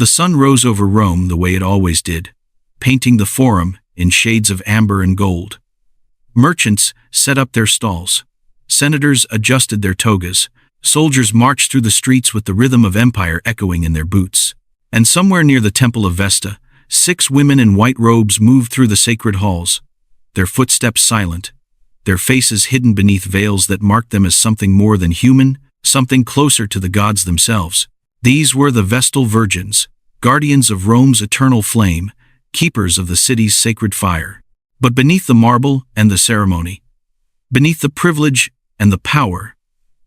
The sun rose over Rome the way it always did, painting the Forum in shades of amber and gold. Merchants set up their stalls. Senators adjusted their togas. Soldiers marched through the streets with the rhythm of empire echoing in their boots. And somewhere near the Temple of Vesta, 6 women in white robes moved through the sacred halls, their footsteps silent, their faces hidden beneath veils that marked them as something more than human, something closer to the gods themselves. These were the Vestal Virgins, guardians of Rome's eternal flame, keepers of the city's sacred fire. But beneath the marble and the ceremony, beneath the privilege and the power,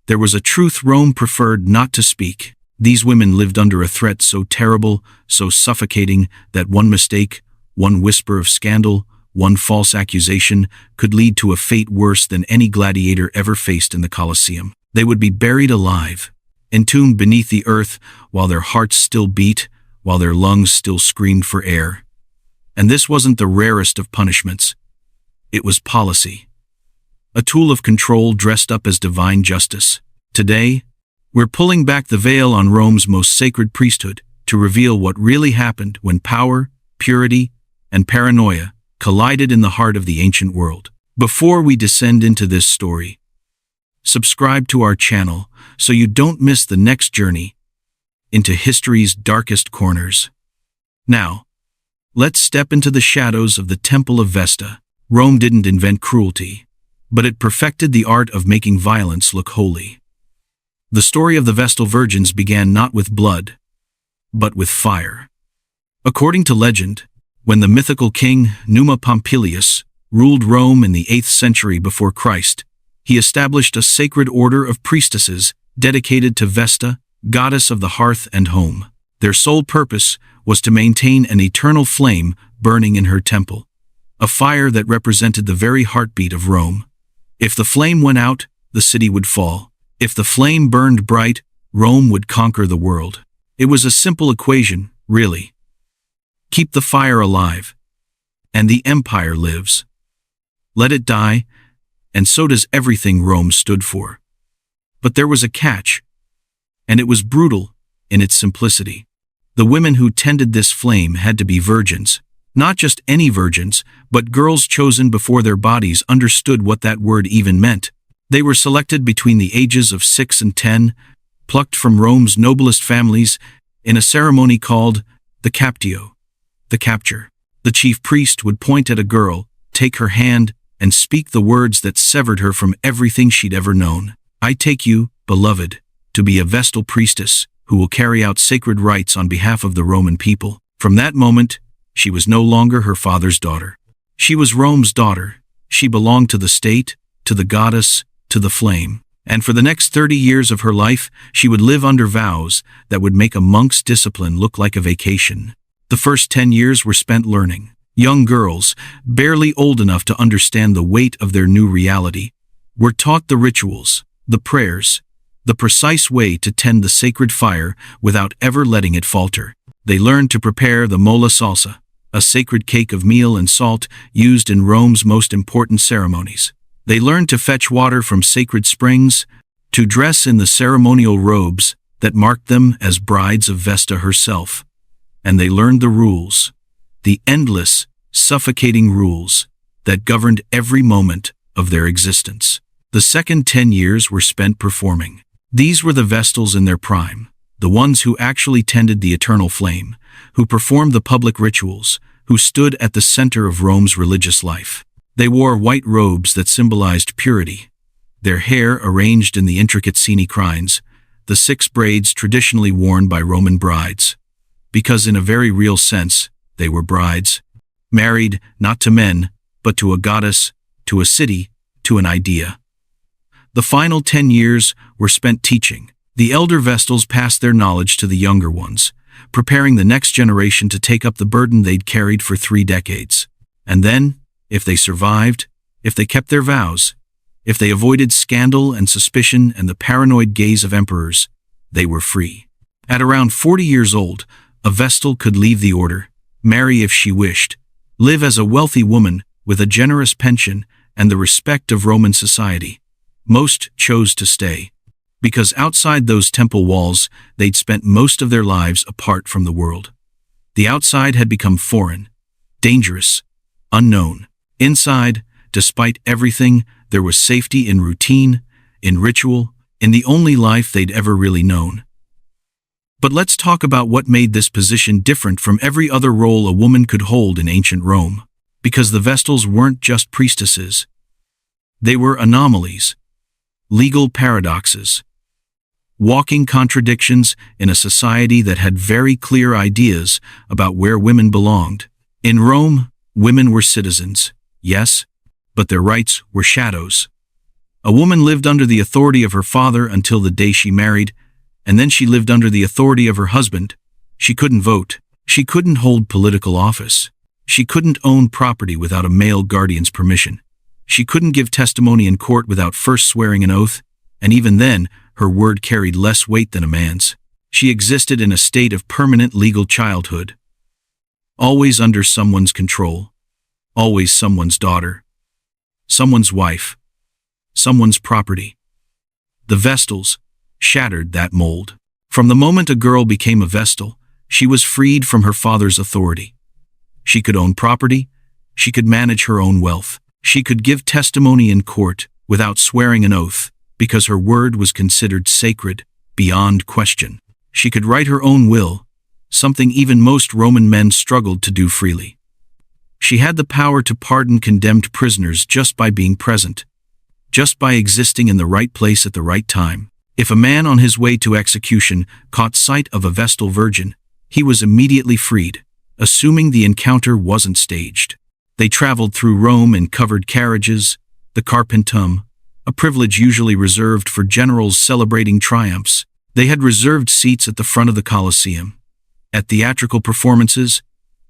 there was a truth Rome preferred not to speak. These women lived under a threat so terrible, so suffocating, that one mistake, one whisper of scandal, one false accusation could lead to a fate worse than any gladiator ever faced in the Colosseum. They would be buried alive, entombed beneath the earth while their hearts still beat, while their lungs still screamed for air. And this wasn't the rarest of punishments. It was policy. A tool of control dressed up as divine justice. Today, we're pulling back the veil on Rome's most sacred priesthood to reveal what really happened when power, purity, and paranoia collided in the heart of the ancient world. Before we descend into this story, subscribe to our channel so you don't miss the next journey into history's darkest corners. Now, let's step into the shadows of the Temple of Vesta. Rome didn't invent cruelty, but it perfected the art of making violence look holy. The story of the Vestal Virgins began not with blood, but with fire. According to legend, when the mythical king Numa Pompilius ruled Rome in the 8th century before Christ, he established a sacred order of priestesses dedicated to Vesta, goddess of the hearth and home. Their sole purpose was to maintain an eternal flame burning in her temple, a fire that represented the very heartbeat of Rome. If the flame went out, the city would fall. If the flame burned bright, Rome would conquer the world. It was a simple equation, really. Keep the fire alive, and the empire lives. Let it die, and so does everything Rome stood for. But there was a catch, and it was brutal in its simplicity. The women who tended this flame had to be virgins, not just any virgins, but girls chosen before their bodies understood what that word even meant. They were selected between the ages of 6 and 10, plucked from Rome's noblest families in a ceremony called the captio, the capture. The chief priest would point at a girl, take her hand, and speak the words that severed her from everything she'd ever known. I take you, beloved, to be a Vestal priestess who will carry out sacred rites on behalf of the Roman people. From that moment, she was no longer her father's daughter. She was Rome's daughter. She belonged to the state, to the goddess, to the flame. And for the next 30 years of her life, she would live under vows that would make a monk's discipline look like a vacation. The first 10 years were spent learning. Young girls, barely old enough to understand the weight of their new reality, were taught the rituals, the prayers, the precise way to tend the sacred fire without ever letting it falter. They learned to prepare the mola salsa, a sacred cake of meal and salt used in Rome's most important ceremonies. They learned to fetch water from sacred springs, to dress in the ceremonial robes that marked them as brides of Vesta herself. And they learned the rules, the endless, suffocating rules that governed every moment of their existence. The second 10 years were spent performing. These were the Vestals in their prime, the ones who actually tended the eternal flame, who performed the public rituals, who stood at the center of Rome's religious life. They wore white robes that symbolized purity, their hair arranged in the intricate scenic crines, the 6 braids traditionally worn by Roman brides. Because in a very real sense, they were brides, married not to men, but to a goddess, to a city, to an idea. The final 10 years were spent teaching. The elder Vestals passed their knowledge to the younger ones, preparing the next generation to take up the burden they'd carried for 3 decades. And then, if they survived, if they kept their vows, if they avoided scandal and suspicion and the paranoid gaze of emperors, they were free. At around 40 years old, a Vestal could leave the order, marry if she wished, live as a wealthy woman with a generous pension and the respect of Roman society. Most chose to stay, because outside those temple walls, they'd spent most of their lives apart from the world. The outside had become foreign, dangerous, unknown. Inside, despite everything, there was safety in routine, in ritual, in the only life they'd ever really known. But let's talk about what made this position different from every other role a woman could hold in ancient Rome. Because the Vestals weren't just priestesses. They were anomalies, legal paradoxes, walking contradictions in a society that had very clear ideas about where women belonged. In Rome, women were citizens, yes, but their rights were shadows. A woman lived under the authority of her father until the day she married, and then she lived under the authority of her husband. She couldn't vote. She couldn't hold political office. She couldn't own property without a male guardian's permission. She couldn't give testimony in court without first swearing an oath, and even then, her word carried less weight than a man's. She existed in a state of permanent legal childhood. Always under someone's control. Always someone's daughter. Someone's wife. Someone's property. The Vestals shattered that mold. From the moment a girl became a Vestal, she was freed from her father's authority. She could own property. She could manage her own wealth. She could give testimony in court without swearing an oath, because her word was considered sacred, beyond question. She could write her own will, something even most Roman men struggled to do freely. She had the power to pardon condemned prisoners just by being present, just by existing in the right place at the right time. If a man on his way to execution caught sight of a Vestal Virgin, he was immediately freed, assuming the encounter wasn't staged. They traveled through Rome in covered carriages, the carpentum, a privilege usually reserved for generals celebrating triumphs. They had reserved seats at the front of the Colosseum, at theatrical performances,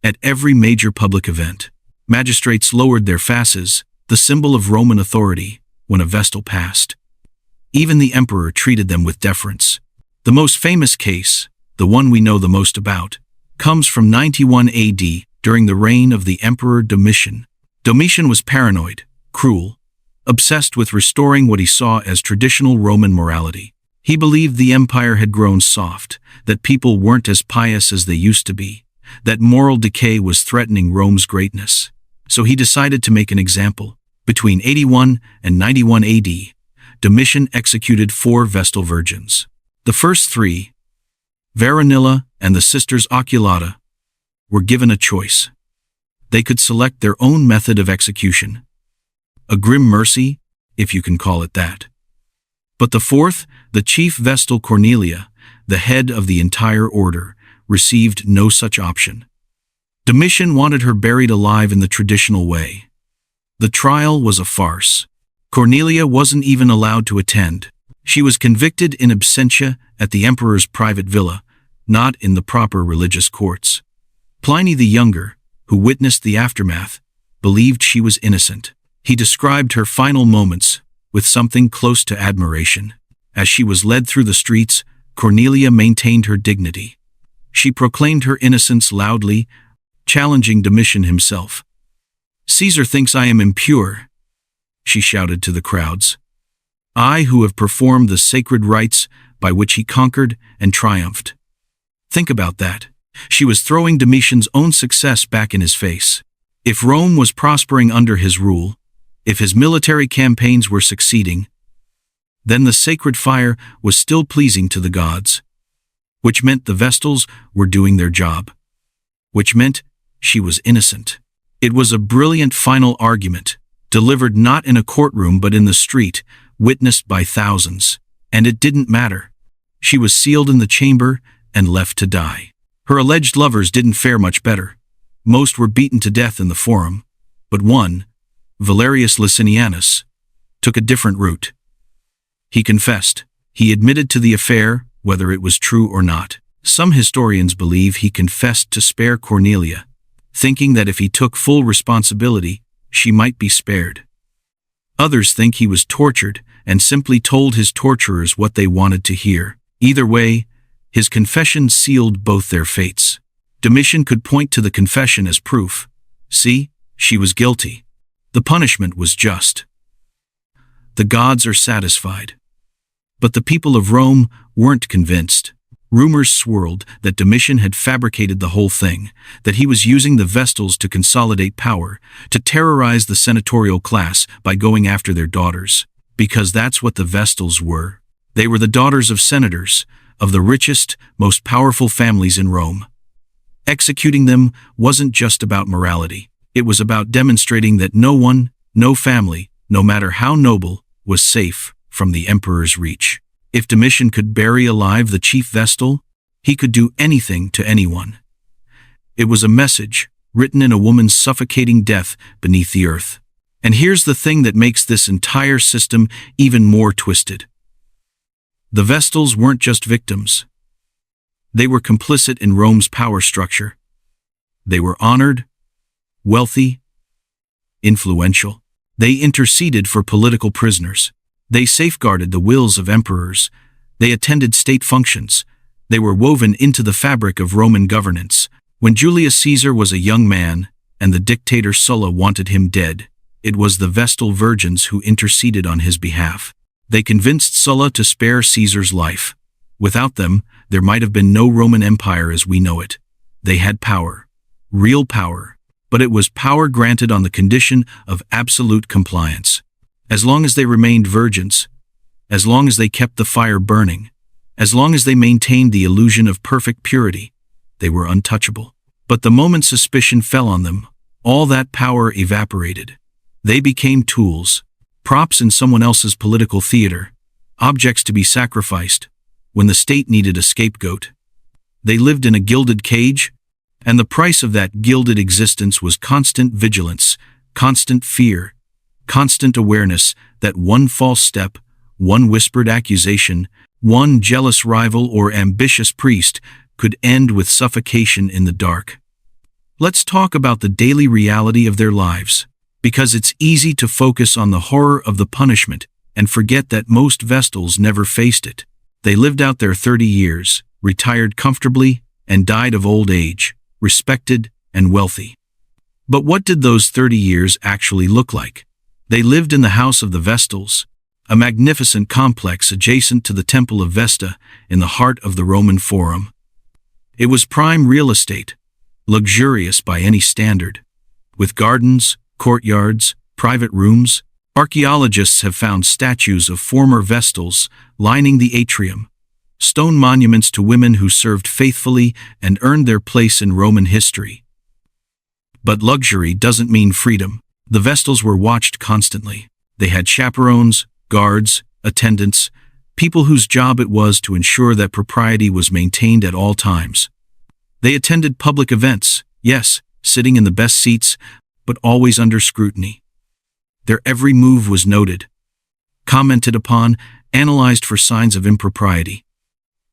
at every major public event. Magistrates lowered their fasces, the symbol of Roman authority, when a Vestal passed. Even the emperor treated them with deference. The most famous case, the one we know the most about, comes from 91 AD, during the reign of the Emperor Domitian. Domitian was paranoid, cruel, obsessed with restoring what he saw as traditional Roman morality. He believed the empire had grown soft, that people weren't as pious as they used to be, that moral decay was threatening Rome's greatness. So he decided to make an example. Between 81 and 91 AD, Domitian executed 4 Vestal Virgins. The first 3, Veronilla and the sisters Oculata, were given a choice. They could select their own method of execution. A grim mercy, if you can call it that. But the 4th, the chief Vestal Cornelia, the head of the entire order, received no such option. Domitian wanted her buried alive in the traditional way. The trial was a farce. Cornelia wasn't even allowed to attend. She was convicted in absentia at the emperor's private villa, not in the proper religious courts. Pliny the Younger, who witnessed the aftermath, believed she was innocent. He described her final moments with something close to admiration. As she was led through the streets, Cornelia maintained her dignity. She proclaimed her innocence loudly, challenging Domitian himself. "Caesar thinks I am impure," she shouted to the crowds. "I who have performed the sacred rites by which he conquered and triumphed." Think about that. She was throwing Domitian's own success back in his face. If Rome was prospering under his rule, if his military campaigns were succeeding, then the sacred fire was still pleasing to the gods, which meant the Vestals were doing their job, which meant she was innocent. It was a brilliant final argument, delivered not in a courtroom but in the street, witnessed by thousands. And it didn't matter. She was sealed in the chamber and left to die. Her alleged lovers didn't fare much better. Most were beaten to death in the Forum, but one, Valerius Licinianus, took a different route. He confessed. He admitted to the affair, whether it was true or not. Some historians believe he confessed to spare Cornelia, thinking that if he took full responsibility, she might be spared. Others think he was tortured and simply told his torturers what they wanted to hear. Either way, his confession sealed both their fates. Domitian could point to the confession as proof. See, she was guilty. The punishment was just. The gods are satisfied. But the people of Rome weren't convinced. Rumors swirled that Domitian had fabricated the whole thing, that he was using the Vestals to consolidate power, to terrorize the senatorial class by going after their daughters. Because that's what the Vestals were. They were the daughters of senators, of the richest, most powerful families in Rome. Executing them wasn't just about morality. It was about demonstrating that no one, no family, no matter how noble, was safe from the emperor's reach. If Domitian could bury alive the chief Vestal, he could do anything to anyone. It was a message, written in a woman's suffocating death beneath the earth. And here's the thing that makes this entire system even more twisted. The Vestals weren't just victims. They were complicit in Rome's power structure. They were honored, wealthy, influential. They interceded for political prisoners. They safeguarded the wills of emperors. They attended state functions. They were woven into the fabric of Roman governance. When Julius Caesar was a young man, and the dictator Sulla wanted him dead, it was the Vestal Virgins who interceded on his behalf. They convinced Sulla to spare Caesar's life. Without them, there might have been no Roman Empire as we know it. They had power, real power, but it was power granted on the condition of absolute compliance. As long as they remained virgins, as long as they kept the fire burning, as long as they maintained the illusion of perfect purity, they were untouchable. But the moment suspicion fell on them, all that power evaporated. They became tools, props in someone else's political theater, objects to be sacrificed when the state needed a scapegoat. They lived in a gilded cage, and the price of that gilded existence was constant vigilance, constant fear, constant awareness that one false step, one whispered accusation, one jealous rival or ambitious priest could end with suffocation in the dark. Let's talk about the daily reality of their lives, because it's easy to focus on the horror of the punishment and forget that most Vestals never faced it. They lived out their 30 years, retired comfortably, and died of old age, respected and wealthy. But what did those 30 years actually look like? They lived in the house of the Vestals, a magnificent complex adjacent to the Temple of Vesta in the heart of the Roman Forum. It was prime real estate, luxurious by any standard, with gardens, courtyards, private rooms. Archaeologists have found statues of former Vestals lining the atrium, stone monuments to women who served faithfully and earned their place in Roman history. But luxury doesn't mean freedom. The Vestals were watched constantly. They had chaperones, guards, attendants, people whose job it was to ensure that propriety was maintained at all times. They attended public events, yes, sitting in the best seats, but always under scrutiny. Their every move was noted, commented upon, analyzed for signs of impropriety.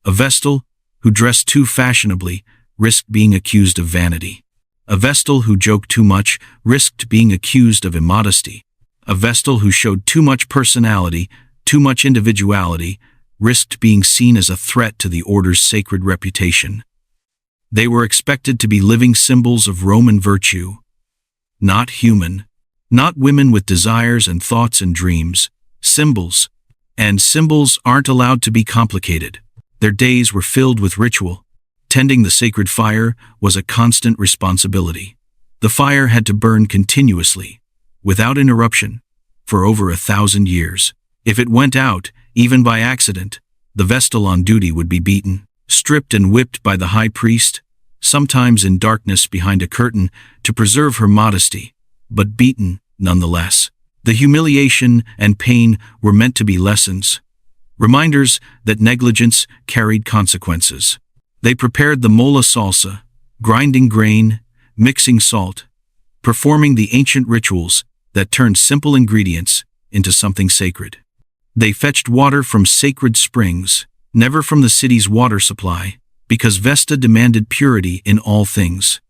A Vestal, who dressed too fashionably, risked being accused of vanity. A Vestal who joked too much risked being accused of immodesty. A Vestal who showed too much personality, too much individuality, risked being seen as a threat to the order's sacred reputation. They were expected to be living symbols of Roman virtue, not human, not women with desires and thoughts and dreams, symbols. And symbols aren't allowed to be complicated. Their days were filled with ritual. Tending the sacred fire was a constant responsibility. The fire had to burn continuously, without interruption, for over 1,000 years. If it went out, even by accident, the Vestal on duty would be beaten, stripped and whipped by the high priest, sometimes in darkness behind a curtain, to preserve her modesty, but beaten nonetheless. The humiliation and pain were meant to be lessons, reminders that negligence carried consequences. They prepared the mola salsa, grinding grain, mixing salt, performing the ancient rituals that turned simple ingredients into something sacred. They fetched water from sacred springs, never from the city's water supply, because Vesta demanded purity in all things.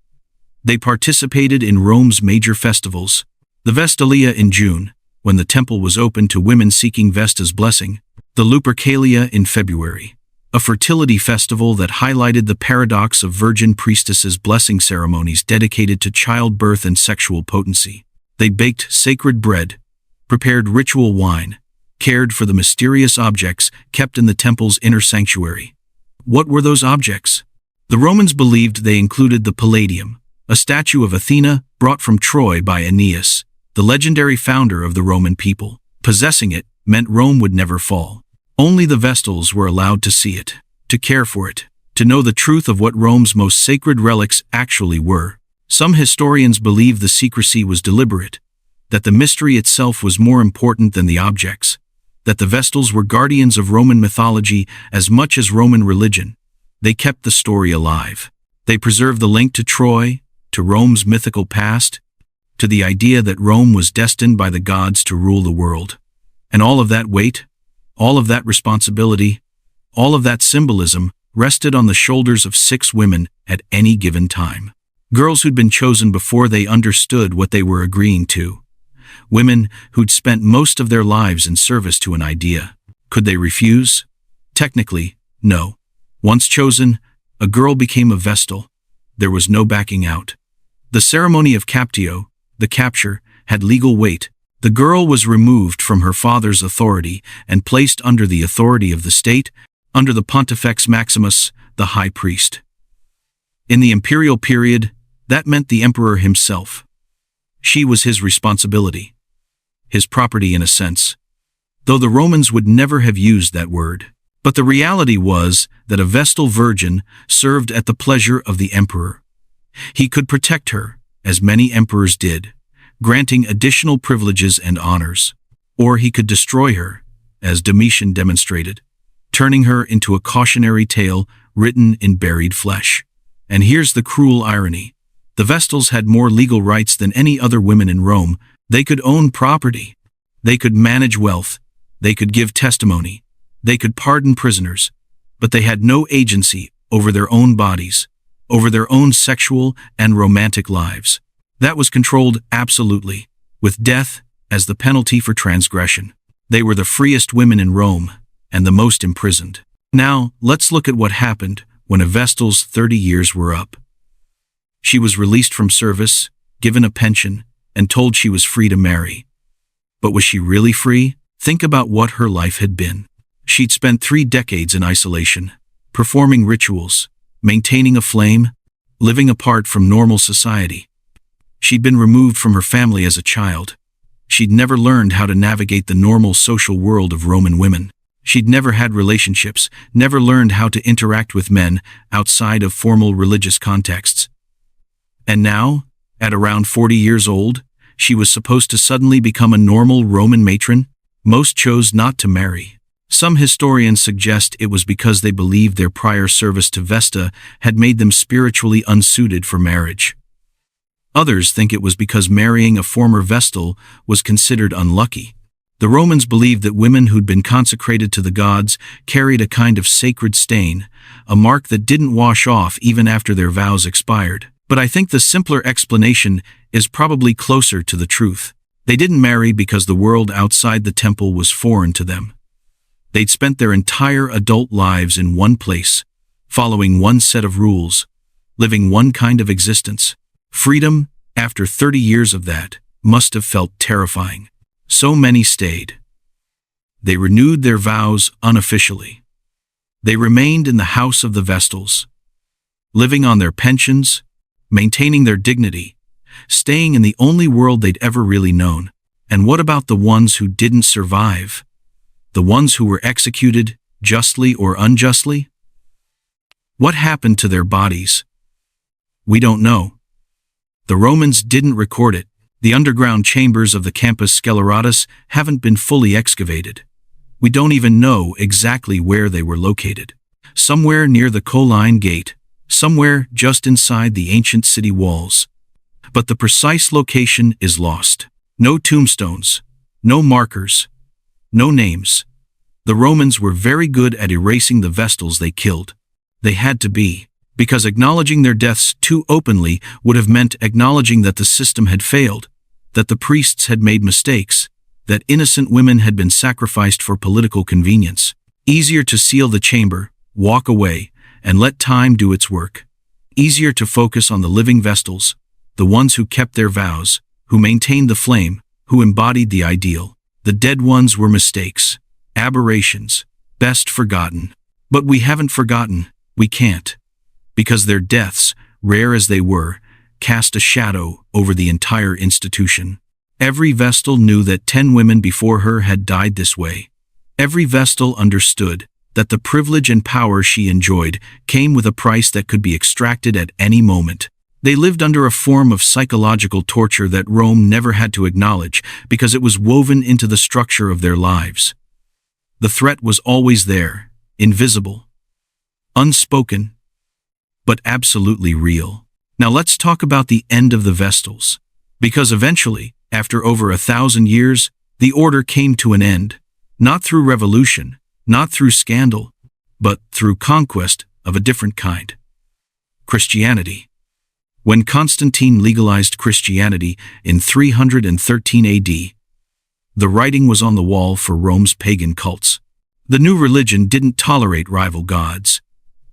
They participated in Rome's major festivals, the Vestalia in June, when the temple was open to women seeking Vesta's blessing, the Lupercalia in February, a fertility festival that highlighted the paradox of virgin priestesses' blessing ceremonies dedicated to childbirth and sexual potency. They baked sacred bread, prepared ritual wine, cared for the mysterious objects kept in the temple's inner sanctuary. What were those objects? The Romans believed they included the Palladium, a statue of Athena brought from Troy by Aeneas, the legendary founder of the Roman people. Possessing it meant Rome would never fall. Only the Vestals were allowed to see it, to care for it, to know the truth of what Rome's most sacred relics actually were. Some historians believe the secrecy was deliberate, that the mystery itself was more important than the objects, that the Vestals were guardians of Roman mythology as much as Roman religion. They kept the story alive. They preserved the link to Troy, to Rome's mythical past, to the idea that Rome was destined by the gods to rule the world. And all of that weight, all of that responsibility, all of that symbolism rested on the shoulders of 6 women at any given time. Girls who'd been chosen before they understood what they were agreeing to. Women who'd spent most of their lives in service to an idea. Could they refuse? Technically, no. Once chosen, a girl became a Vestal. There was no backing out. The ceremony of captio, the capture, had legal weight. The girl was removed from her father's authority and placed under the authority of the state, under the Pontifex Maximus, the high priest. In the imperial period, that meant the emperor himself. She was his responsibility, his property in a sense, though the Romans would never have used that word. But the reality was that a Vestal Virgin served at the pleasure of the emperor. He could protect her, as many emperors did, granting additional privileges and honors, or he could destroy her, as Domitian demonstrated, turning her into a cautionary tale written in buried flesh. And here's the cruel irony. The Vestals had more legal rights than any other women in Rome. They could own property. They could manage wealth. They could give testimony. They could pardon prisoners. But they had no agency over their own bodies, over their own sexual and romantic lives. That was controlled absolutely, with death as the penalty for transgression. They were the freest women in Rome, and the most imprisoned. Now, let's look at what happened when a Vestal's 30 years were up. She was released from service, given a pension, and told she was free to marry. But was she really free? Think about what her life had been. She'd spent 3 decades in isolation, performing rituals, maintaining a flame, living apart from normal society. She'd been removed from her family as a child. She'd never learned how to navigate the normal social world of Roman women. She'd never had relationships, never learned how to interact with men outside of formal religious contexts. And now, at around 40 years old, she was supposed to suddenly become a normal Roman matron? Most chose not to marry. Some historians suggest it was because they believed their prior service to Vesta had made them spiritually unsuited for marriage. Others think it was because marrying a former Vestal was considered unlucky. The Romans believed that women who'd been consecrated to the gods carried a kind of sacred stain, a mark that didn't wash off even after their vows expired. But I think the simpler explanation is probably closer to the truth. They didn't marry because the world outside the temple was foreign to them. They'd spent their entire adult lives in one place, following one set of rules, living one kind of existence. Freedom, after 30 years of that, must have felt terrifying. So many stayed. They renewed their vows unofficially. They remained in the house of the Vestals, living on their pensions, maintaining their dignity, staying in the only world they'd ever really known. And what about the ones who didn't survive? The ones who were executed, justly or unjustly? What happened to their bodies? We don't know. The Romans didn't record it. The underground chambers of the Campus Sceleratus haven't been fully excavated. We don't even know exactly where they were located. Somewhere near the Colline Gate, somewhere just inside the ancient city walls. But the precise location is lost. No tombstones, no markers, no names. The Romans were very good at erasing the Vestals they killed. They had to be, because acknowledging their deaths too openly would have meant acknowledging that the system had failed, that the priests had made mistakes, that innocent women had been sacrificed for political convenience. Easier to seal the chamber, walk away, and let time do its work. Easier to focus on the living Vestals, the ones who kept their vows, who maintained the flame, who embodied the ideal. The dead ones were mistakes, aberrations, best forgotten. But we haven't forgotten, we can't. Because their deaths, rare as they were, cast a shadow over the entire institution. Every Vestal knew that 10 women before her had died this way. Every Vestal understood that the privilege and power she enjoyed came with a price that could be extracted at any moment. They lived under a form of psychological torture that Rome never had to acknowledge because it was woven into the structure of their lives. The threat was always there, invisible, unspoken, but absolutely real. Now let's talk about the end of the Vestals. Because eventually, after over 1,000 years, the order came to an end, not through revolution, not through scandal, but through conquest of a different kind. Christianity. When Constantine legalized Christianity in 313 AD, the writing was on the wall for Rome's pagan cults. The new religion didn't tolerate rival gods.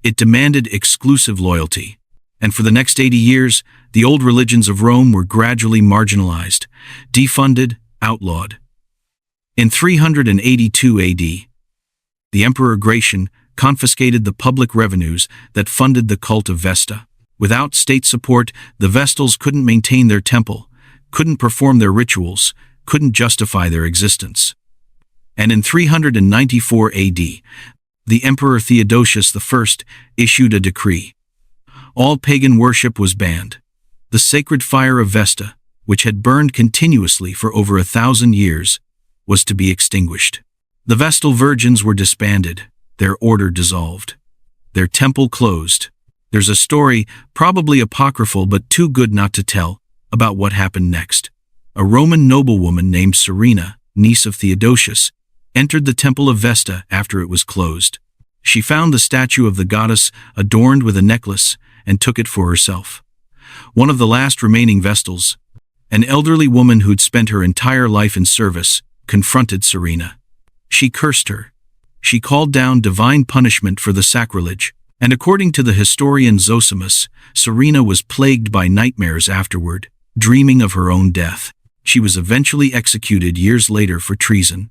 It demanded exclusive loyalty. And for the next 80 years, the old religions of Rome were gradually marginalized, defunded, outlawed. In 382 AD, the Emperor Gratian confiscated the public revenues that funded the cult of Vesta. Without state support, the Vestals couldn't maintain their temple, couldn't perform their rituals, couldn't justify their existence. And in 394 AD, the Emperor Theodosius I issued a decree. All pagan worship was banned. The sacred fire of Vesta, which had burned continuously for over 1,000 years, was to be extinguished. The Vestal Virgins were disbanded, their order dissolved, their temple closed. There's a story, probably apocryphal but too good not to tell, about what happened next. A Roman noblewoman named Serena, niece of Theodosius, entered the temple of Vesta after it was closed. She found the statue of the goddess adorned with a necklace and took it for herself. One of the last remaining Vestals, an elderly woman who'd spent her entire life in service, confronted Serena. She cursed her. She called down divine punishment for the sacrilege. And according to the historian Zosimus, Serena was plagued by nightmares afterward, dreaming of her own death. She was eventually executed years later for treason,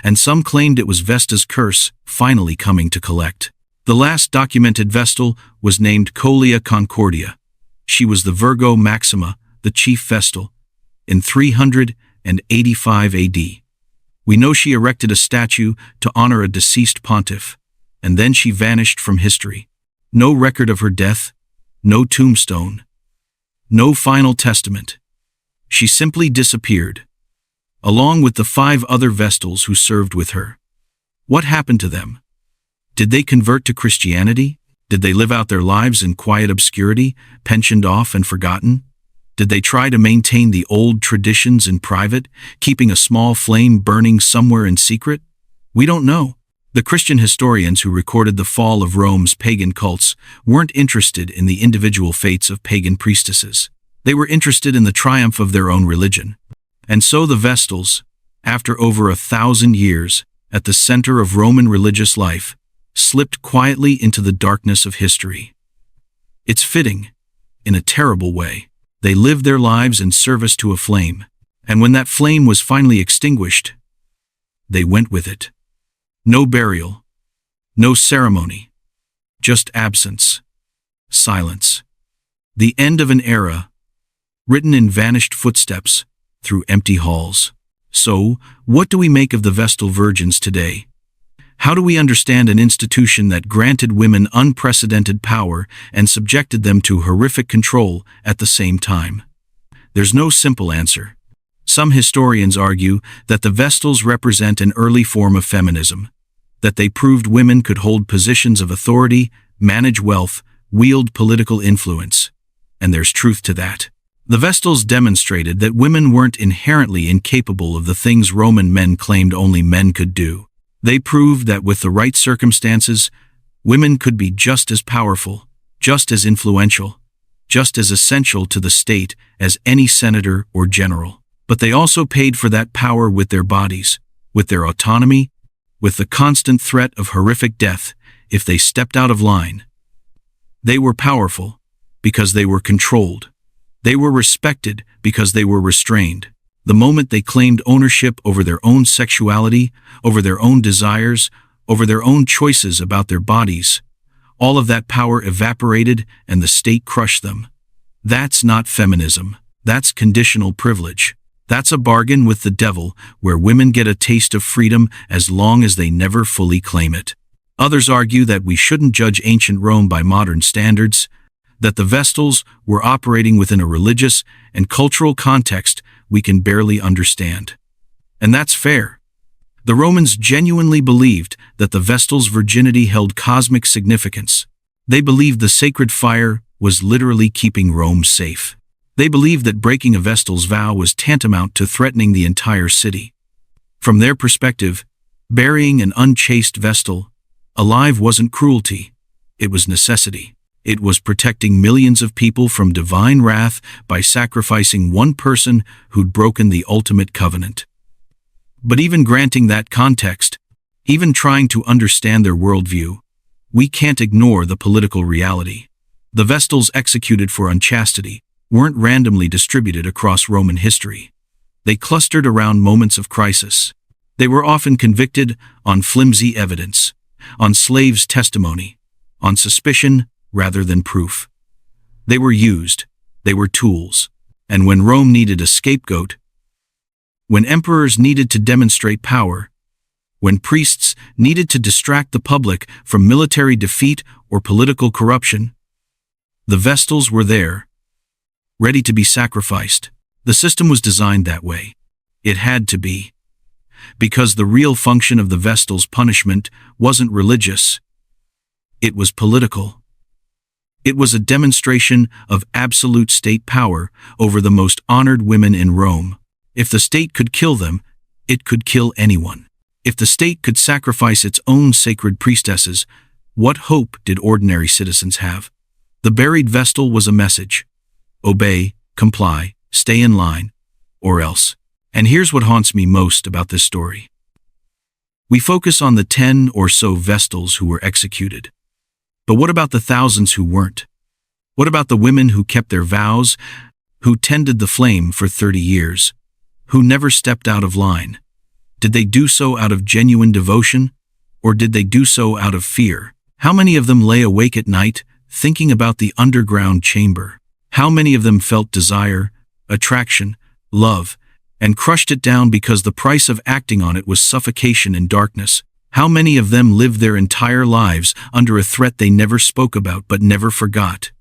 and some claimed it was Vesta's curse finally coming to collect. The last documented Vestal was named Colia Concordia. She was the Virgo Maxima, the chief Vestal, in 385 AD. We know she erected a statue to honor a deceased pontiff, and then she vanished from history. No record of her death, no tombstone, no final testament. She simply disappeared, along with the 5 other Vestals who served with her. What happened to them? Did they convert to Christianity? Did they live out their lives in quiet obscurity, pensioned off and forgotten? Did they try to maintain the old traditions in private, keeping a small flame burning somewhere in secret? We don't know. The Christian historians who recorded the fall of Rome's pagan cults weren't interested in the individual fates of pagan priestesses. They were interested in the triumph of their own religion. And so the Vestals, after over 1,000 years, at the center of Roman religious life, slipped quietly into the darkness of history. It's fitting, in a terrible way. They lived their lives in service to a flame, and when that flame was finally extinguished, they went with it. No burial, no ceremony, just absence, silence. The end of an era, written in vanished footsteps through empty halls. So, what do we make of the Vestal Virgins today? How do we understand an institution that granted women unprecedented power and subjected them to horrific control at the same time? There's no simple answer. Some historians argue that the Vestals represent an early form of feminism, that they proved women could hold positions of authority, manage wealth, wield political influence. And there's truth to that. The Vestals demonstrated that women weren't inherently incapable of the things Roman men claimed only men could do. They proved that with the right circumstances, women could be just as powerful, just as influential, just as essential to the state as any senator or general. But they also paid for that power with their bodies, with their autonomy, with the constant threat of horrific death if they stepped out of line. They were powerful because they were controlled. They were respected because they were restrained. The moment they claimed ownership over their own sexuality, over their own desires, over their own choices about their bodies, all of that power evaporated and the state crushed them. That's not feminism. That's conditional privilege. That's a bargain with the devil, where women get a taste of freedom as long as they never fully claim it. Others argue that we shouldn't judge ancient Rome by modern standards, that the Vestals were operating within a religious and cultural context we can barely understand. And that's fair. The Romans genuinely believed that the Vestal's virginity held cosmic significance. They believed the sacred fire was literally keeping Rome safe. They believed that breaking a Vestal's vow was tantamount to threatening the entire city. From their perspective, burying an unchaste Vestal alive wasn't cruelty, it was necessity. It was protecting millions of people from divine wrath by sacrificing one person who'd broken the ultimate covenant. But even granting that context, even trying to understand their worldview, we can't ignore the political reality. The Vestals executed for unchastity weren't randomly distributed across Roman history. They clustered around moments of crisis. They were often convicted on flimsy evidence, on slaves' testimony, on suspicion rather than proof. They were used, they were tools, and when Rome needed a scapegoat, when emperors needed to demonstrate power, when priests needed to distract the public from military defeat or political corruption, the Vestals were there, ready to be sacrificed. The system was designed that way. It had to be. Because the real function of the Vestal's punishment wasn't religious. It was political. It was a demonstration of absolute state power over the most honored women in Rome. If the state could kill them, it could kill anyone. If the state could sacrifice its own sacred priestesses, what hope did ordinary citizens have? The buried Vestal was a message. Obey, comply, stay in line, or else. And here's what haunts me most about this story. We focus on the 10 or so Vestals who were executed. But what about the thousands who weren't? What about the women who kept their vows, who tended the flame for 30 years, who never stepped out of line? Did they do so out of genuine devotion, or did they do so out of fear? How many of them lay awake at night, thinking about the underground chamber? How many of them felt desire, attraction, love, and crushed it down because the price of acting on it was suffocation and darkness? How many of them lived their entire lives under a threat they never spoke about but never forgot?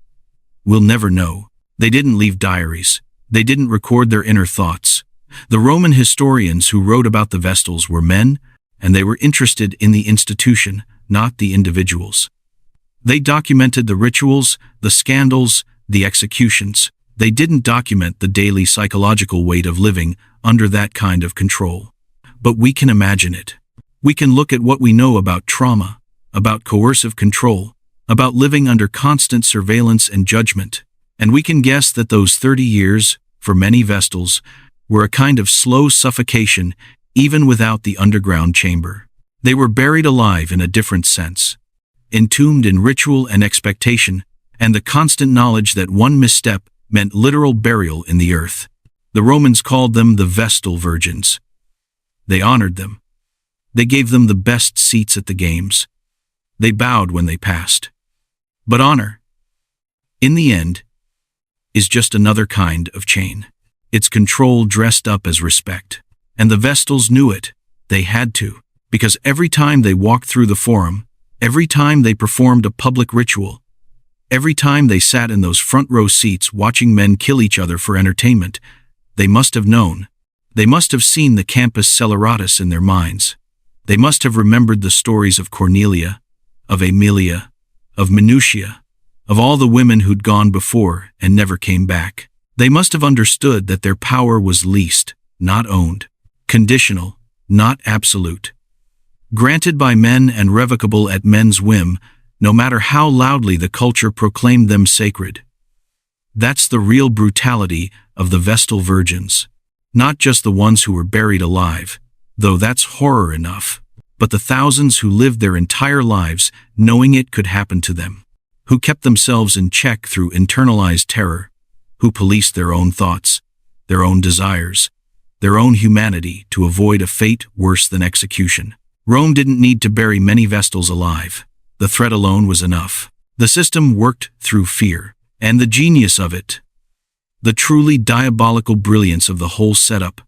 We'll never know. They didn't leave diaries. They didn't record their inner thoughts. The Roman historians who wrote about the Vestals were men, and they were interested in the institution, not the individuals. They documented the rituals, the scandals, the executions. They didn't document the daily psychological weight of living under that kind of control. But we can imagine it. We can look at what we know about trauma, about coercive control, about living under constant surveillance and judgment, and we can guess that those 30 years, for many Vestals, were a kind of slow suffocation even without the underground chamber. They were buried alive in a different sense, entombed in ritual and expectation, and the constant knowledge that one misstep meant literal burial in the earth. The Romans called them the Vestal Virgins. They honored them. They gave them the best seats at the games. They bowed when they passed. But honor, in the end, is just another kind of chain. It's control dressed up as respect. And the Vestals knew it. They had to. Because every time they walked through the forum, every time they performed a public ritual, every time they sat in those front row seats watching men kill each other for entertainment, they must have known. They must have seen the campus Celeratus in their minds. They must have remembered the stories of Cornelia, of Aemilia, of Minutia, of all the women who'd gone before and never came back. They must have understood that their power was leased, not owned, conditional, not absolute, granted by men and revocable at men's whim, no matter how loudly the culture proclaimed them sacred. That's the real brutality of the Vestal Virgins. Not just the ones who were buried alive, though that's horror enough, but the thousands who lived their entire lives knowing it could happen to them, who kept themselves in check through internalized terror, who policed their own thoughts, their own desires, their own humanity, to avoid a fate worse than execution. Rome didn't need to bury many Vestals alive. The threat alone was enough. The system worked through fear, and the genius of it, the truly diabolical brilliance of the whole setup,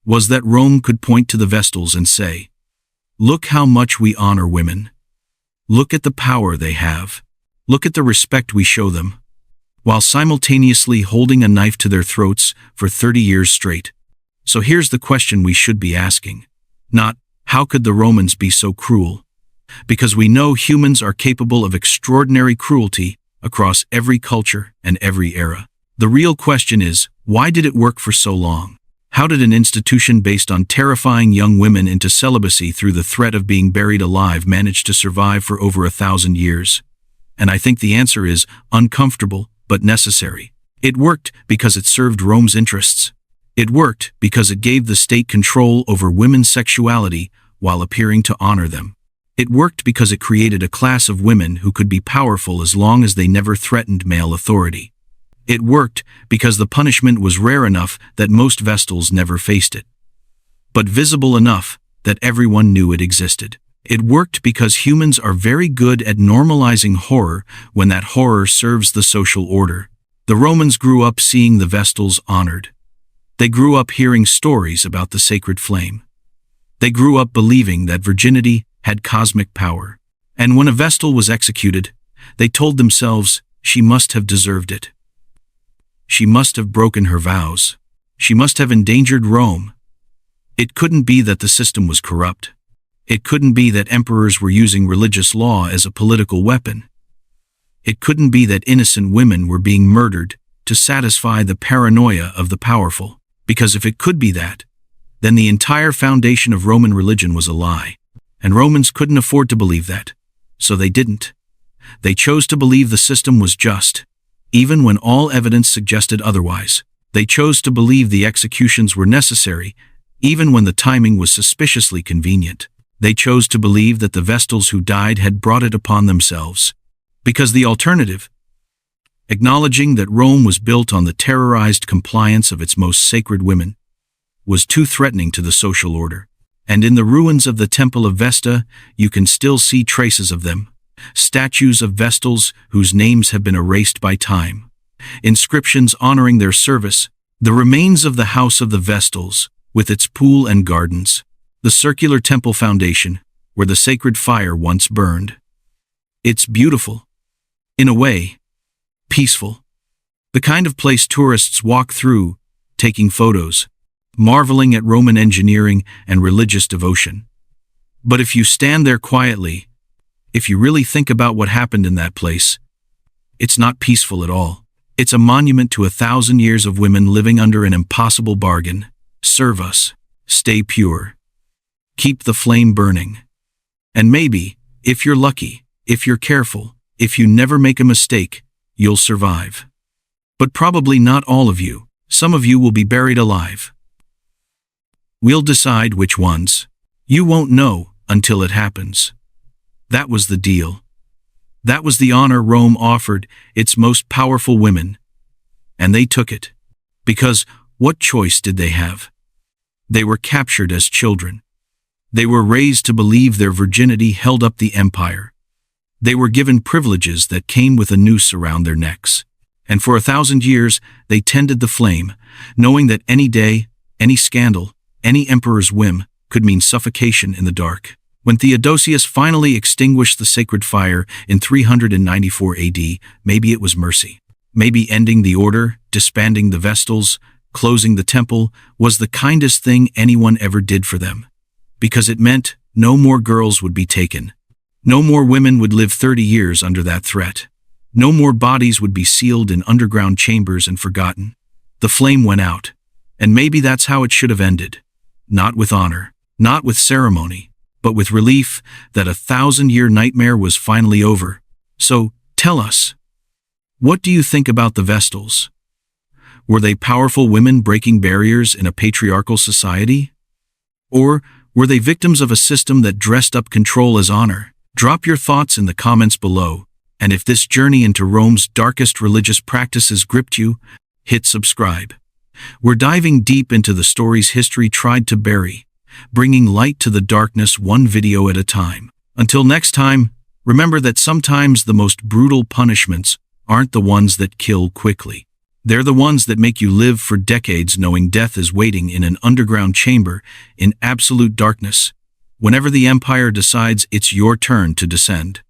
was that Rome could point to the Vestals and say, "Look how much we honor women. Look at the power they have. Look at the respect we show them," while simultaneously holding a knife to their throats for 30 years straight. So here's the question we should be asking. Not, how could the Romans be so cruel? Because we know humans are capable of extraordinary cruelty across every culture and every era. The real question is, why did it work for so long? How did an institution based on terrifying young women into celibacy through the threat of being buried alive manage to survive for over 1,000 years? And I think the answer is uncomfortable, but necessary. It worked because it served Rome's interests. It worked because it gave the state control over women's sexuality while appearing to honor them. It worked because it created a class of women who could be powerful as long as they never threatened male authority. It worked because the punishment was rare enough that most Vestals never faced it, but visible enough that everyone knew it existed. It worked because humans are very good at normalizing horror when that horror serves the social order. The Romans grew up seeing the Vestals honored. They grew up hearing stories about the sacred flame. They grew up believing that virginity had cosmic power. And when a Vestal was executed, they told themselves, she must have deserved it. She must have broken her vows. She must have endangered Rome. It couldn't be that the system was corrupt. It couldn't be that emperors were using religious law as a political weapon. It couldn't be that innocent women were being murdered to satisfy the paranoia of the powerful. Because if it could be that, then the entire foundation of Roman religion was a lie. And Romans couldn't afford to believe that. So they didn't. They chose to believe the system was just, even when all evidence suggested otherwise. They chose to believe the executions were necessary, even when the timing was suspiciously convenient. They chose to believe that the Vestals who died had brought it upon themselves. Because the alternative, acknowledging that Rome was built on the terrorized compliance of its most sacred women, was too threatening to the social order. And in the ruins of the Temple of Vesta, you can still see traces of them. Statues of Vestals whose names have been erased by time. Inscriptions honoring their service. The remains of the House of the Vestals, with its pool and gardens. The circular temple foundation, where the sacred fire once burned. It's beautiful. In a way, peaceful. The kind of place tourists walk through, taking photos, marveling at Roman engineering and religious devotion. But if you stand there quietly, if you really think about what happened in that place, it's not peaceful at all. It's a monument to 1,000 years of women living under an impossible bargain. Serve us. Stay pure. Keep the flame burning. And maybe, if you're lucky, if you're careful, if you never make a mistake, you'll survive. But probably not all of you. Some of you will be buried alive. We'll decide which ones. You won't know until it happens. That was the deal. That was the honor Rome offered its most powerful women. And they took it. Because what choice did they have? They were captured as children. They were raised to believe their virginity held up the empire. They were given privileges that came with a noose around their necks. And for 1,000 years, they tended the flame, knowing that any day, any scandal, any emperor's whim could mean suffocation in the dark. When Theodosius finally extinguished the sacred fire in 394 AD, maybe it was mercy. Maybe ending the order, disbanding the Vestals, closing the temple, was the kindest thing anyone ever did for them. Because it meant no more girls would be taken. No more women would live 30 years under that threat. No more bodies would be sealed in underground chambers and forgotten. The flame went out. And maybe that's how it should have ended. Not with honor, not with ceremony, but with relief that a 1,000-year nightmare was finally over. So, tell us, what do you think about the Vestals? Were they powerful women breaking barriers in a patriarchal society? Or were they victims of a system that dressed up control as honor? Drop your thoughts in the comments below, and if this journey into Rome's darkest religious practices gripped you, hit subscribe. We're diving deep into the stories history tried to bury, bringing light to the darkness one video at a time. Until next time, remember that sometimes the most brutal punishments aren't the ones that kill quickly. They're the ones that make you live for decades knowing death is waiting in an underground chamber in absolute darkness, whenever the Empire decides it's your turn to descend.